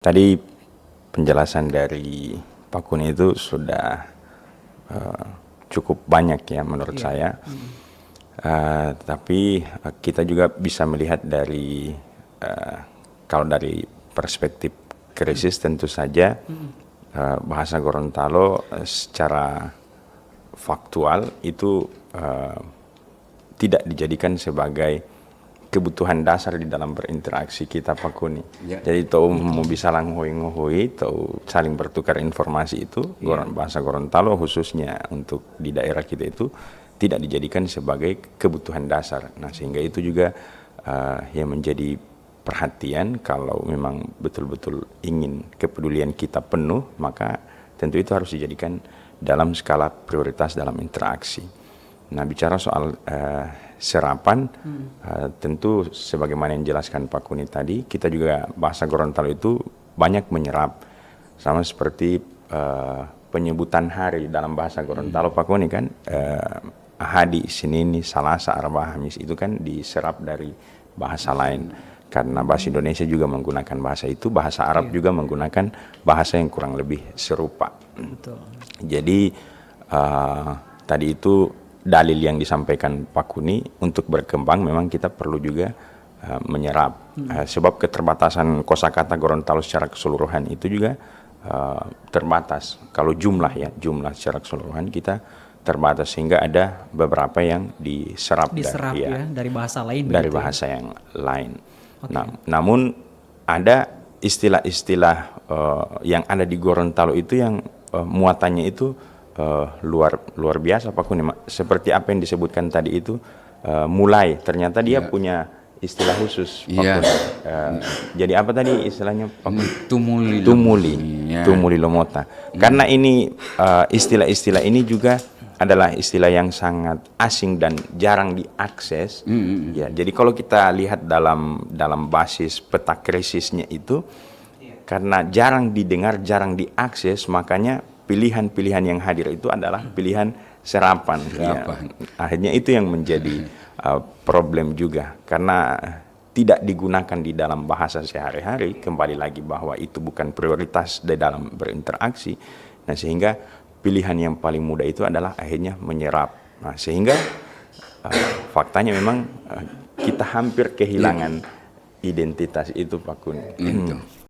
Tadi penjelasan dari Pak Kuni itu sudah cukup banyak ya menurut saya. Tapi kita juga bisa melihat dari kalau dari perspektif krisis tentu saja bahasa Gorontalo secara faktual itu tidak dijadikan sebagai kebutuhan dasar di dalam berinteraksi kita, Pak Kuni. Jadi tahu mau bisa langhui-nguhui, tahu saling bertukar informasi itu, bahasa Gorontalo khususnya untuk di daerah kita itu tidak dijadikan sebagai kebutuhan dasar. Nah, sehingga itu juga yang menjadi perhatian kalau memang betul-betul ingin kepedulian kita penuh, maka tentu itu harus dijadikan dalam skala prioritas dalam interaksi. Nah, bicara soal serapan, tentu sebagaimana yang dijelaskan Pak Kuni tadi, kita juga bahasa Gorontalo itu banyak menyerap, sama seperti penyebutan hari dalam bahasa Gorontalo Pak Kuni kan, Ahadi, Senin, Salasa, Arba, Hamis itu kan diserap dari bahasa lain. Karena bahasa Indonesia juga menggunakan bahasa itu, bahasa Arab juga menggunakan bahasa yang kurang lebih serupa. Betul. Jadi tadi itu dalil yang disampaikan Pak Kuni, untuk berkembang memang kita perlu juga menyerap. Sebab keterbatasan kosakata Gorontalo secara keseluruhan itu juga terbatas. Kalau jumlah jumlah secara keseluruhan kita terbatas, sehingga ada beberapa yang diserap dari bahasa lain. Dari bahasa yang lain. Okay. Nah, namun ada istilah-istilah yang ada di Gorontalo itu yang muatannya itu luar biasa Pak Kuni. Seperti apa yang disebutkan tadi itu, mulai ternyata dia punya istilah khusus Pak Kuni. Jadi apa tadi istilahnya Pak Kuni? Tumuli Lomota. Karena ini istilah-istilah ini juga adalah istilah yang sangat asing dan jarang diakses. Ya, jadi kalau kita lihat dalam basis peta krisisnya itu, karena jarang didengar, jarang diakses, makanya pilihan-pilihan yang hadir itu adalah pilihan serapan. Ya. Akhirnya itu yang menjadi problem juga, karena tidak digunakan di dalam bahasa sehari-hari. Kembali lagi bahwa itu bukan prioritas di dalam berinteraksi. Nah, sehingga pilihan yang paling mudah itu adalah akhirnya menyerap. Nah, sehingga faktanya memang kita hampir kehilangan identitas itu Pak Kuni.